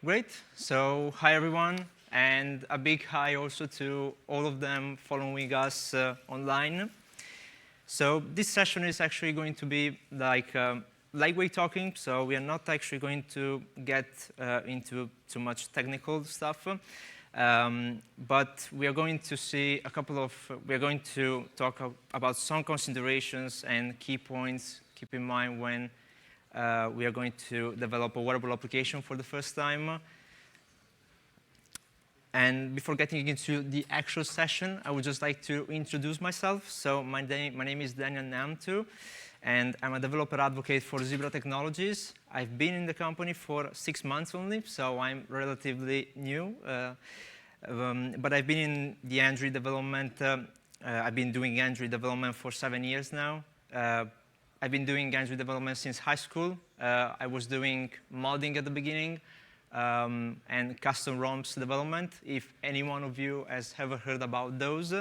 Great. So hi, everyone. And a big hi also to all of them following us online. So this session is actually going to be like lightweight talking. So we are not actually going to get into too much technical stuff. But we are going to see we are going to talk about some considerations and key points keep in mind when we are going to develop a wearable application for the first time. And before getting into the actual session, I would just like to introduce myself. So my name is Neamtu, and I'm a developer advocate for Zebra Technologies. I've been in the company for 6 months only, so I'm relatively new. But I've been in the Android development. I've been doing Android development for 7 years now. I've been doing Android development since high school. I was doing modding at the beginning and custom ROMs development, if any one of you has ever heard about those.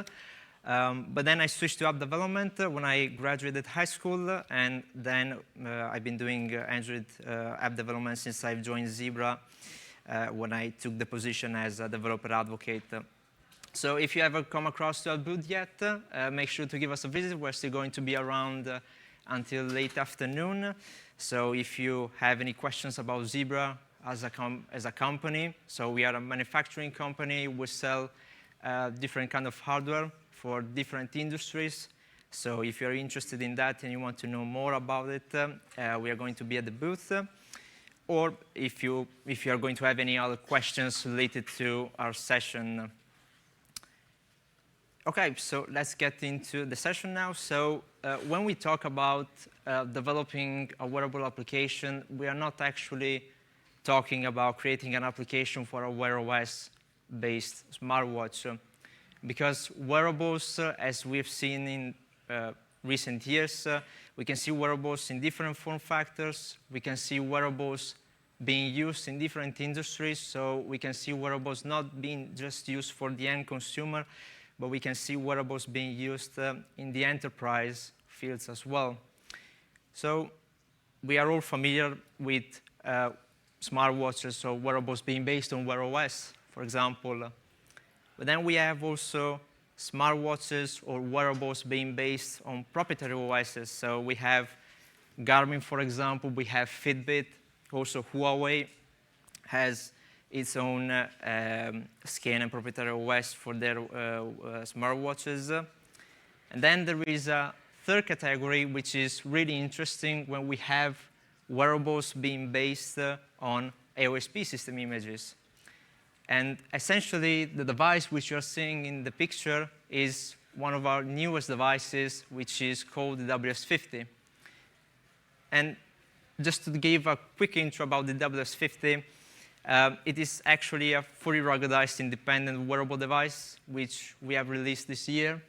But then I switched to app development when I graduated high school, and then I've been doing Android app development since I've joined Zebra when I took the position as a developer advocate. So if you ever come across our booth yet, make sure to give us a visit. We're still going to be around until late afternoon. So if you have any questions about Zebra as a company, so we are a manufacturing company. We sell different kind of hardware for different industries. So if you're interested in that and you want to know more about it, we are going to be at the booth. Or if you are going to have any other questions related to our session. OK, so let's get into the session now. So when we talk about developing a wearable application, we are not actually talking about creating an application for a Wear OS-based smartwatch. Because wearables, as we've seen in recent years, we can see wearables in different form factors. We can see wearables being used in different industries. So we can see wearables not being just used for the end consumer, but we can see wearables being used in the enterprise fields as well. So we are all familiar with smartwatches, so wearables being based on Wear OS, for example. But then we have also smartwatches or wearables being based on proprietary OSs. So we have Garmin, for example. We have Fitbit. Also, Huawei has its own scan and proprietary OS for their smartwatches. And then there is a third category, which is really interesting when we have wearables being based on AOSP system images. And essentially, the device which you're seeing in the picture is one of our newest devices, which is called the WS50. And just to give a quick intro about the WS50, it is actually a fully ruggedized independent wearable device, which we have released this year.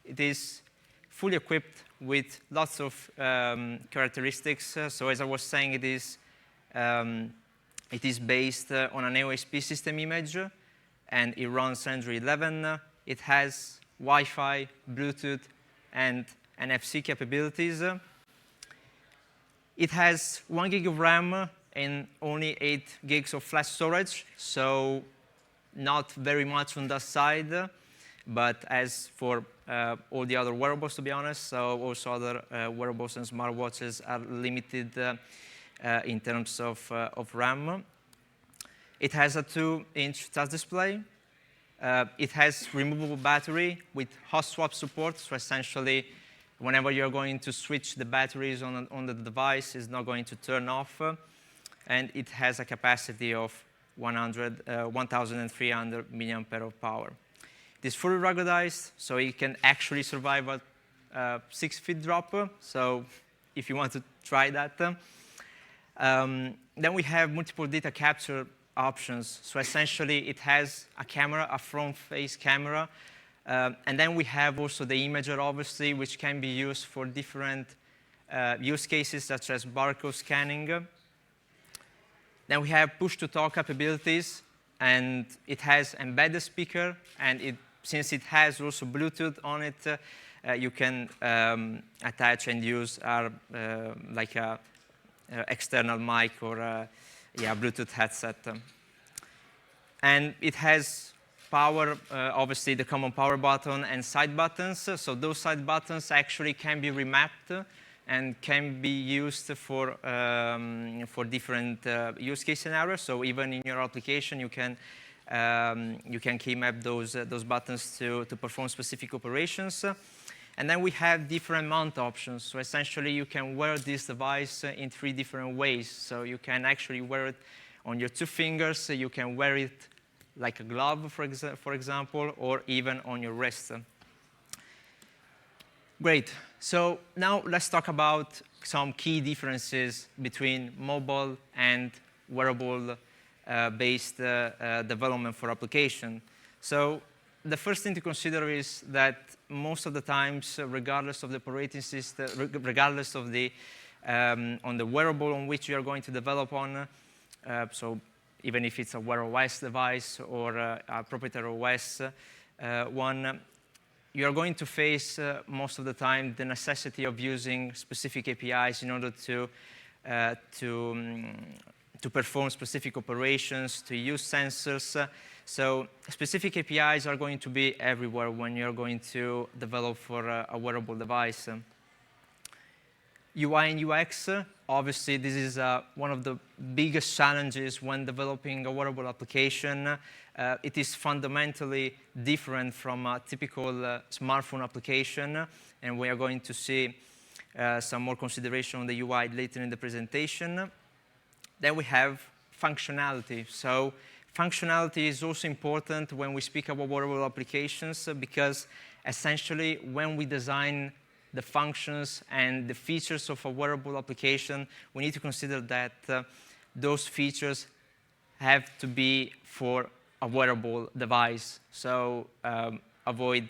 It is fully equipped with lots of characteristics. So as I was saying, it is based on an AOSP system image, and it runs Android 11. It has Wi-Fi, Bluetooth, and NFC capabilities. It has 1 gig of RAM and only 8 gigs of flash storage, so not very much on that side. But as for all the other wearables, to be honest, so also other wearables and smartwatches are limited in terms of RAM. It has a 2-inch touch display. It has removable battery with hot swap support. So essentially, whenever you're going to switch the batteries on the device, it's not going to turn off. And it has a capacity of 1,300 milliampere of power. It is fully ruggedized, so it can actually survive a 6-foot drop. So if you want to try that. Then we have multiple data capture options. So essentially, it has a camera, a front-face camera. And then we have also the imager, obviously, which can be used for different use cases, such as barcode scanning. Then we have push-to-talk capabilities, and it has embedded speaker, and since it has also Bluetooth on it, you can attach and use like a external mic or Bluetooth headset. And it has power, obviously the common power button and side buttons. So those side buttons actually can be remapped and can be used for different use case scenarios. So even in your application, you can key map those buttons to perform specific operations. And then we have different mount options. So essentially, you can wear this device in 3 different ways. So you can actually wear it on your 2 fingers. You can wear it like a glove, for example, or even on your wrist. Great. So now let's talk about some key differences between mobile and wearable-based development for application. So the first thing to consider is that most of the times, regardless of the operating system, regardless of the on the wearable on which you are going to develop on, so even if it's a Wear OS device or a proprietary OS one, you are going to face most of the time the necessity of using specific APIs in order to perform specific operations, to use sensors. So specific APIs are going to be everywhere when you're going to develop for a wearable device. UI and UX, obviously, this is one of the biggest challenges when developing a wearable application. It is fundamentally different from a typical smartphone application, and we are going to see some more consideration on the UI later in the presentation. Then we have functionality. So functionality is also important when we speak about wearable applications because essentially when we design the functions and the features of a wearable application, we need to consider that those features have to be for a wearable device. So avoid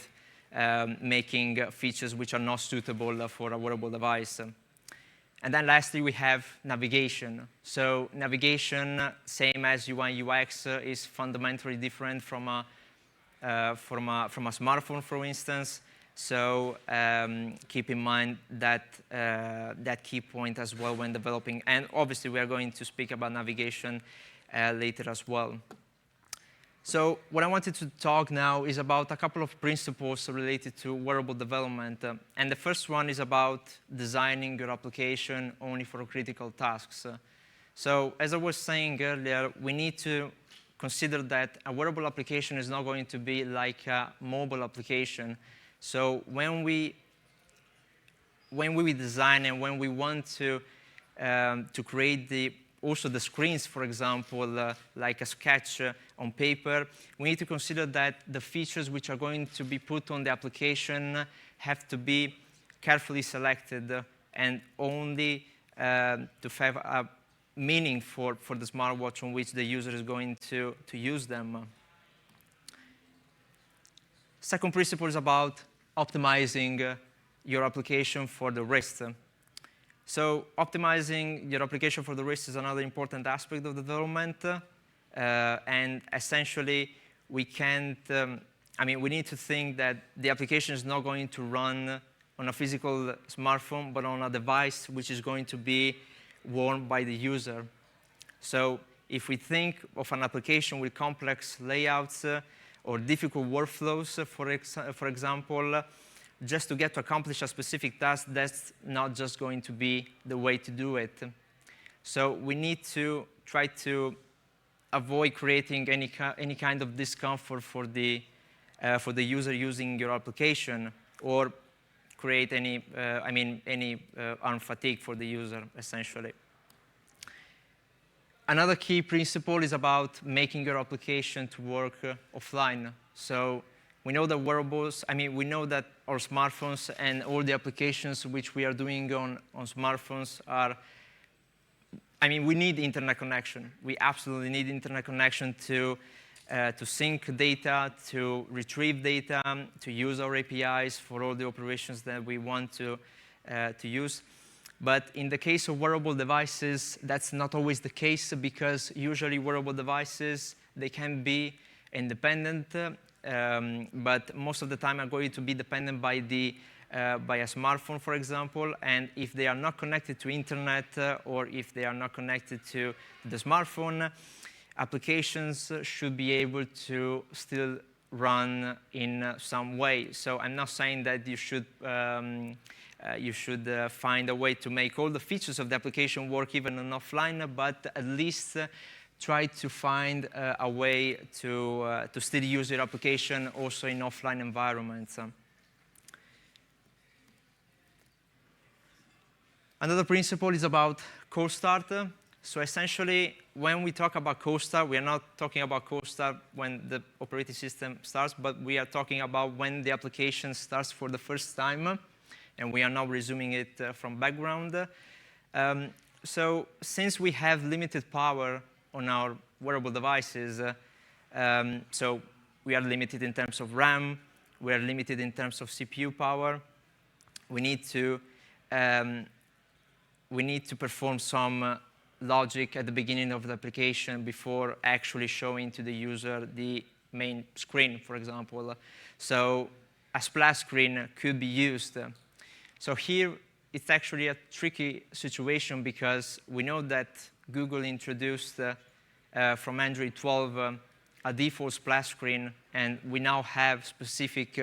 making features which are not suitable for a wearable device. And then lastly, we have navigation. So navigation, same as UI and UX, is fundamentally different from a smartphone, for instance. So keep in mind that key point as well when developing. And obviously, we are going to speak about navigation later as well. So what I wanted to talk now is about a couple of principles related to wearable development. And the first one is about designing your application only for critical tasks. So as I was saying earlier, we need to consider that a wearable application is not going to be like a mobile application. So when we design and when we want to create also the screens, for example, like a sketch on paper, we need to consider that the features which are going to be put on the application have to be carefully selected and only to have a meaning for the smartwatch on which the user is going to use them. Second principle is about optimizing your application for the wrist. So optimizing your application for the wrist is another important aspect of the development. And essentially, we can't, we need to think that the application is not going to run on a physical smartphone, but on a device which is going to be worn by the user. So if we think of an application with complex layouts or difficult workflows, for example, just to get to accomplish a specific task, that's not just going to be the way to do it. So we need to try to avoid creating any kind of discomfort for the user using your application, or create any arm fatigue for the user, essentially. Another key principle is about making your application to work offline. So we know that wearables, we know that our smartphones and all the applications which we are doing on smartphones are, we need internet connection. We absolutely need internet connection to sync data, to retrieve data, to use our APIs for all the operations that we want to use. But in the case of wearable devices, that's not always the case, because usually wearable devices, they can be independent, but most of the time are going to be dependent by a smartphone, for example. And if they are not connected to internet, or if they are not connected to the smartphone, applications should be able to still run in some way. So I'm not saying that you should find a way to make all the features of the application work even on offline, but at least try to find a way to still use your application also in offline environments. Another principle is about cold start. So essentially, when we talk about cold start, we are not talking about cold start when the operating system starts, but we are talking about when the application starts for the first time, and we are now resuming it from background. So since we have limited power on our wearable devices, so we are limited in terms of RAM, we are limited in terms of CPU power, we need to perform some logic at the beginning of the application before actually showing to the user the main screen, for example. So a splash screen could be used. So here, it's actually a tricky situation, because we know that Google introduced from Android 12 a default splash screen, and we now have specific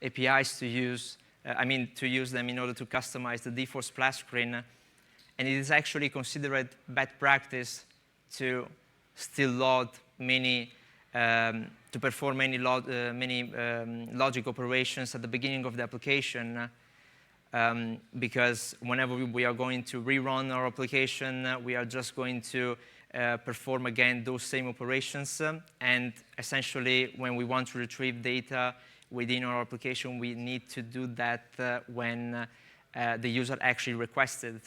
APIs to use, to use them in order to customize the default splash screen. And it is actually considered bad practice to still load many, to perform many logic operations at the beginning of the application, because whenever we are going to rerun our application, we are just going to perform again those same operations. And essentially, when we want to retrieve data within our application, we need to do that when the user actually requested.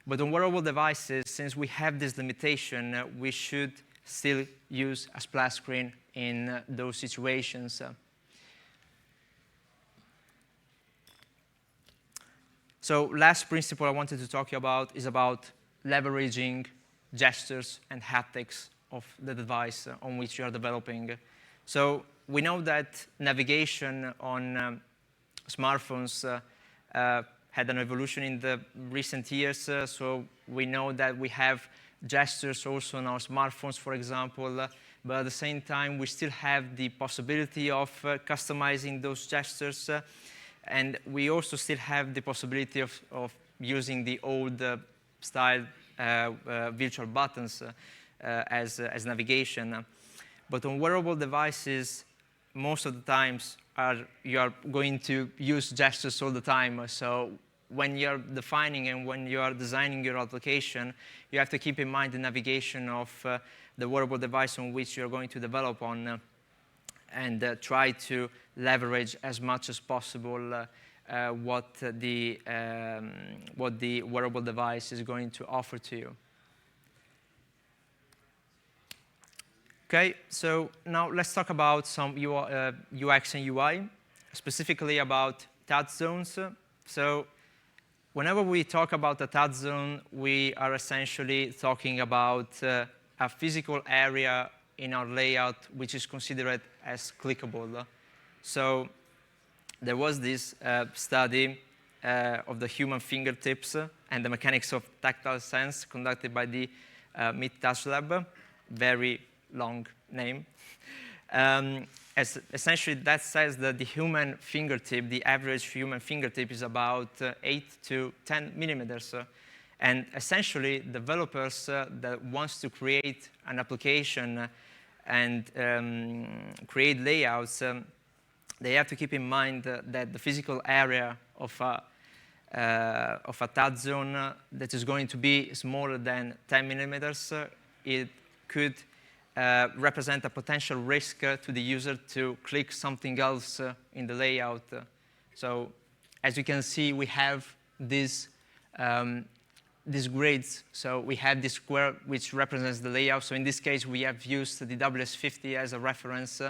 But on wearable devices, since we have this limitation, we should still use a splash screen in those situations. So last principle I wanted to talk about is about leveraging gestures and haptics of the device on which you are developing. So we know that navigation on smartphones had an evolution in the recent years. So we know that we have gestures also on our smartphones, for example. But at the same time, we still have the possibility of customizing those gestures. And we also still have the possibility of using the old style virtual buttons as navigation. But on wearable devices, most of the times you are going to use gestures all the time. So when you're defining and when you are designing your application, you have to keep in mind the navigation of the wearable device on which you're going to develop on, and try to leverage as much as possible what the wearable device is going to offer to you. Okay, so now let's talk about some UX and UI, specifically about touch zones. So whenever we talk about a touch zone, we are essentially talking about a physical area in our layout which is considered as clickable. So there was this study of the human fingertips and the mechanics of tactile sense conducted by the Meet Touch Lab. Very long name. Essentially, that says that the human fingertip, the average human fingertip, is about 8 to 10 millimeters. And essentially, developers that wants to create an application and create layouts, they have to keep in mind that the physical area of a touch zone that is going to be smaller than 10 millimeters, it could represent a potential risk to the user to click something else in the layout. So as you can see, we have these grids. So we have this square which represents the layout. So in this case, we have used the WS50 as a reference.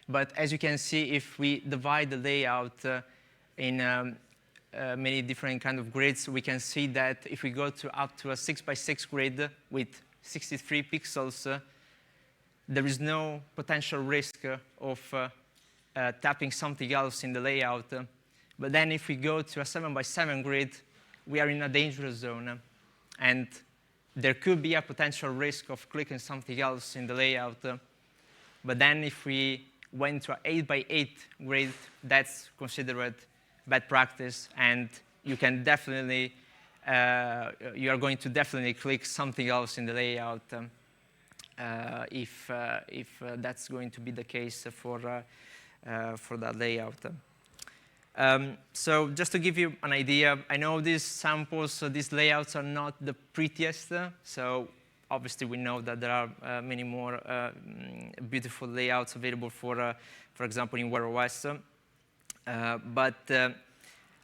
But as you can see, if we divide the layout in many different kind of grids, we can see that if we go to up to a 6x6 grid with 63 pixels, there is no potential risk of tapping something else in the layout. But then if we go to a 7x7 grid, we are in a dangerous zone. And there could be a potential risk of clicking something else in the layout. But then if we went to an 8x8 grid, that's considered bad practice, and you can definitely, you are going to definitely click something else in the layout if that's going to be the case for that layout. So just to give you an idea, I know these samples, these layouts are not the prettiest, so obviously we know that there are many more beautiful layouts available for example, in Wear OS. But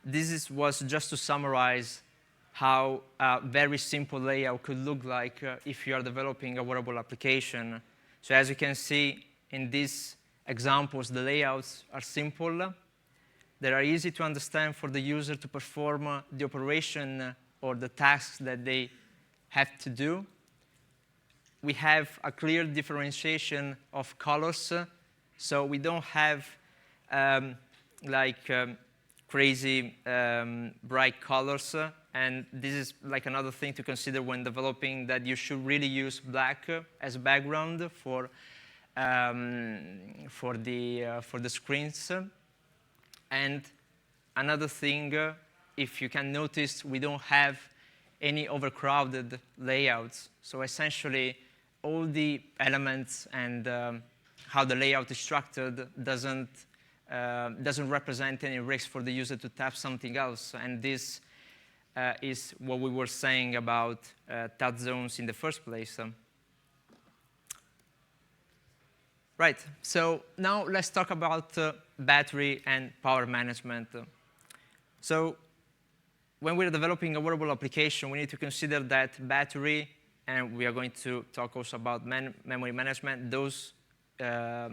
this was just to summarize how a very simple layout could look like if you are developing a wearable application. So as you can see in these examples, the layouts are simple. They are easy to understand for the user to perform the operation or the tasks that they have to do. We have a clear differentiation of colors, so we don't have crazy bright colors. And this is like another thing to consider when developing, that you should really use black as a background for the screens. And another thing, if you can notice, we don't have any overcrowded layouts. So essentially, all the elements and how the layout is structured doesn't represent any risk for the user to tap something else. And this is what we were saying about touch zones in the first place. Right, so now let's talk about battery and power management. So when we're developing a wearable application, we need to consider that battery, and we are going to talk also about memory management. Those are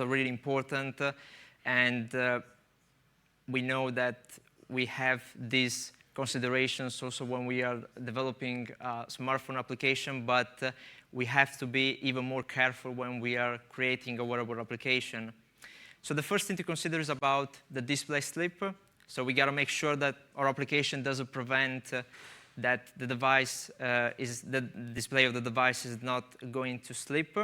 really important, and we know that we have these considerations also when we are developing a smartphone application, but we have to be even more careful when we are creating a wearable application. So the first thing to consider is about the display slip. So we got to make sure that our application doesn't prevent that the device the display of the device is not going to slip.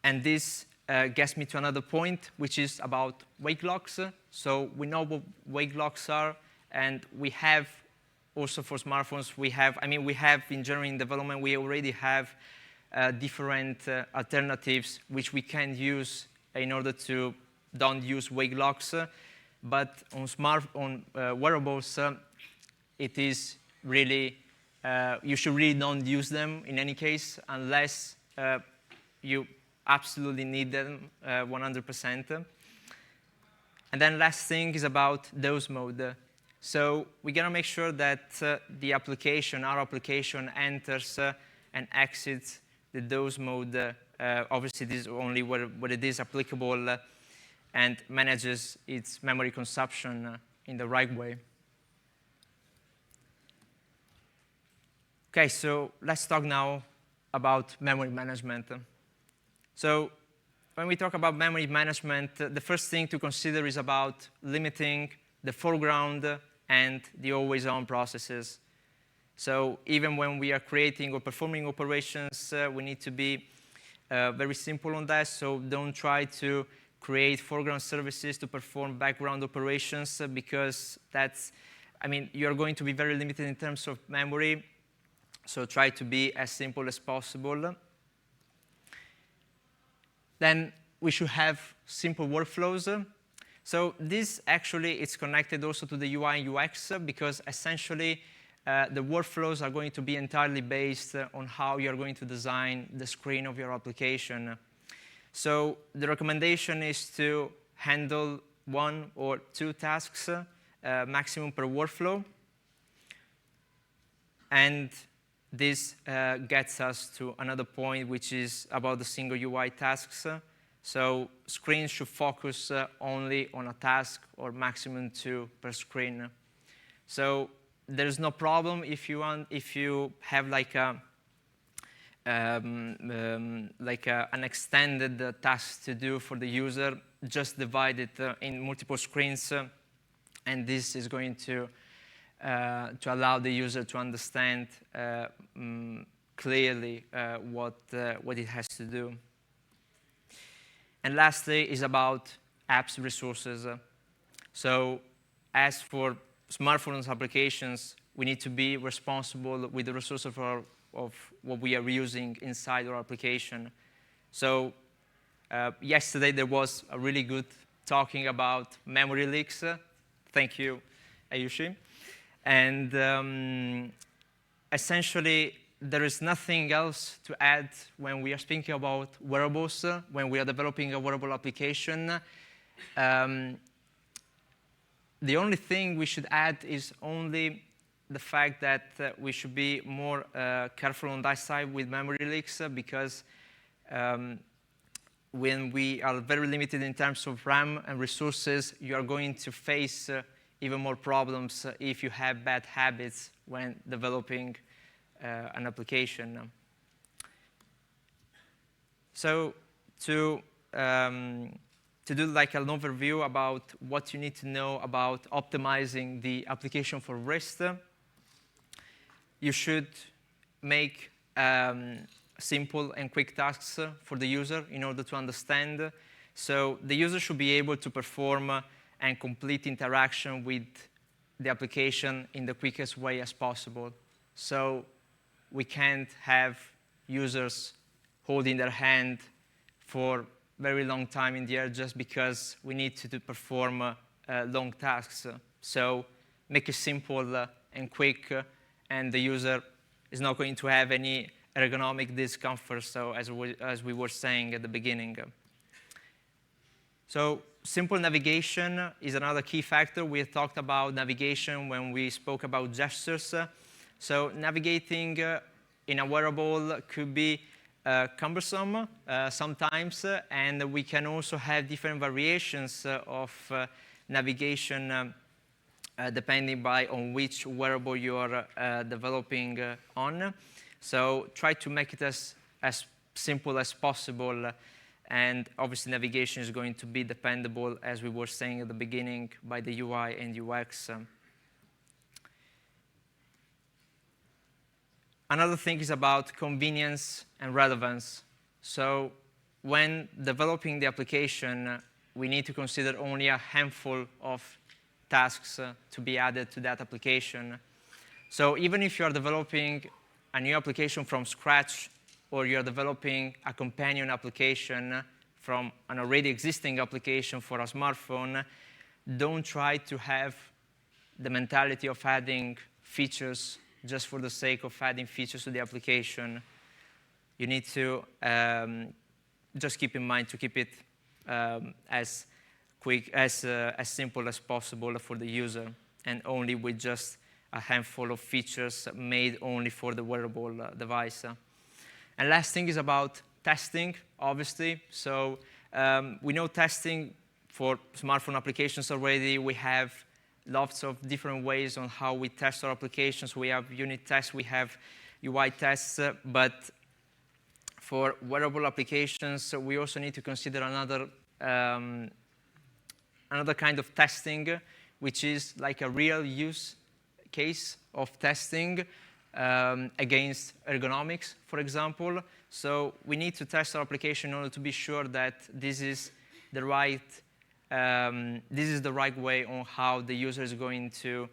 And this gets me to another point, which is about wake locks. So we know what wake locks are, and we have also for smartphones, we have in general in development, we already have different alternatives which we can use in order to don't use wake locks. But on wearables, it is really, you should really don't use them in any case unless you absolutely need them 100%. And then last thing is about dose mode. So we gotta make sure that the application, our application, enters and exits the dose mode. Obviously, this is only where it is applicable, and manages its memory consumption in the right way. Okay, so let's talk now about memory management. So when we talk about memory management, the first thing to consider is about limiting the foreground and the always-on processes. So even when we are creating or performing operations, we need to be very simple on that. So don't try to create foreground services to perform background operations, because you're going to be very limited in terms of memory. So try to be as simple as possible. Then we should have simple workflows. So this actually is connected also to the UI and UX, because essentially the workflows are going to be entirely based on how you're going to design the screen of your application. So the recommendation is to handle 1 or 2 tasks maximum per workflow. And this gets us to another point, which is about the single UI tasks. So screens should focus only on a task or maximum 2 per screen. So there's no problem if you have like an extended task to do for the user. Just divide it in multiple screens, and this is going to allow the user to understand clearly what it has to do. And lastly is about apps resources. So as for smartphones applications, we need to be responsible with the resources of what we are using inside our application. So yesterday there was a really good talking about memory leaks. Thank you, Ayushi. And essentially, there is nothing else to add when we are speaking about wearables, when we are developing a wearable application. The only thing we should add is only the fact that we should be more careful on that side with memory leaks, because when we are very limited in terms of RAM and resources, you are going to face even more problems if you have bad habits when developing an application. So to do like an overview about what you need to know about optimizing the application for wrist, you should make simple and quick tasks for the user in order to understand. So the user should be able to perform and complete interaction with the application in the quickest way as possible. So we can't have users holding their hand for very long time in the air just because we need to perform long tasks. So make it simple and quick, and the user is not going to have any ergonomic discomfort, so as we were saying at the beginning. So simple navigation is another key factor. We have talked about navigation when we spoke about gestures. So navigating in a wearable could be cumbersome sometimes, and we can also have different variations of navigation depending on which wearable you are developing on. So try to make it as simple as possible, and obviously navigation is going to be dependable, as we were saying at the beginning, by the UI and UX. Another thing is about convenience and relevance. So when developing the application, we need to consider only a handful of tasks to be added to that application. So even if you are developing a new application from scratch, or you're developing a companion application from an already existing application for a smartphone, don't try to have the mentality of adding features just for the sake of adding features to the application. You need to just keep in mind to keep it as quick, as simple as possible for the user, and only with just a handful of features made only for the wearable device. And last thing is about testing, obviously. So we know testing for smartphone applications already. We have lots of different ways on how we test our applications. We have unit tests, we have UI tests, but for wearable applications, we also need to consider another kind of testing, which is like a real use case of testing against ergonomics, for example. So we need to test our application in order to be sure that this is the right way on how the user is going to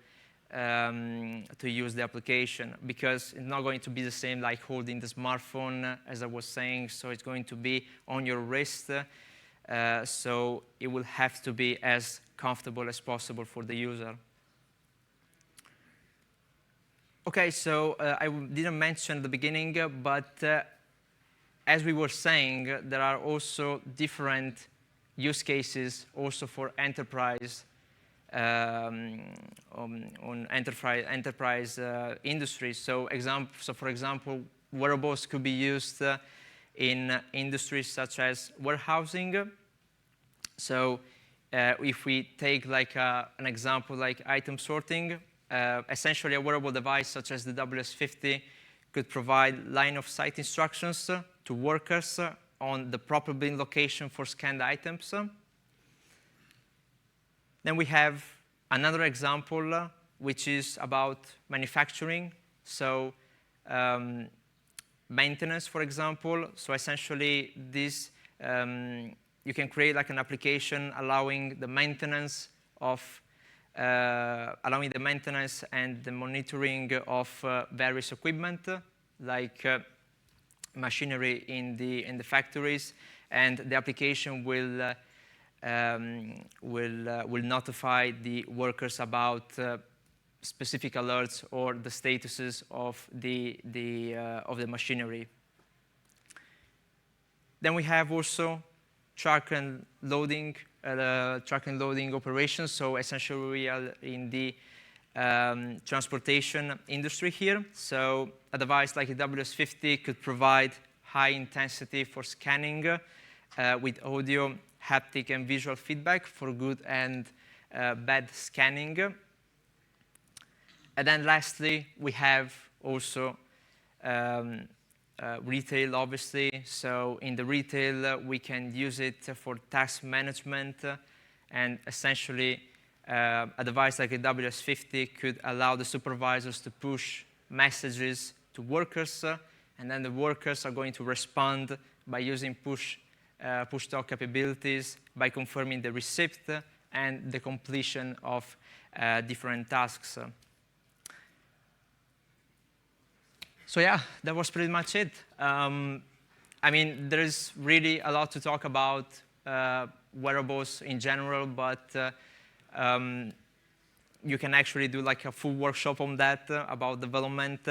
use the application, because it's not going to be the same like holding the smartphone, as I was saying. So it's going to be on your wrist, so it will have to be as comfortable as possible for the user. Okay, so I didn't mention at the beginning, but as we were saying, there are also different use cases also for enterprise on enterprise industries. So for example, wearables could be used in industries such as warehousing. So if we take like an example like item sorting, essentially a wearable device such as the WS50 could provide line-of-sight instructions to workers on the proper bin location for scanned items. Then we have another example, which is about manufacturing. So maintenance, for example. So essentially, this you can create like an application allowing the maintenance and the monitoring of various equipment, like machinery in the factories, and the application will notify the workers about specific alerts or the statuses of the machinery. Then we have also track and loading operations. So essentially, we are in the transportation industry here. So a device like a WS50 could provide high intensity for scanning with audio, haptic, and visual feedback for good and bad scanning. And then lastly, we have also retail, obviously. So in the retail, we can use it for task management. And essentially, a device like a WS50 could allow the supervisors to push messages to workers. And then the workers are going to respond by using push-talk capabilities, by confirming the receipt and the completion of different tasks. So yeah, that was pretty much it. I mean, there is really a lot to talk about wearables in general, but you can actually do like a full workshop on that about development.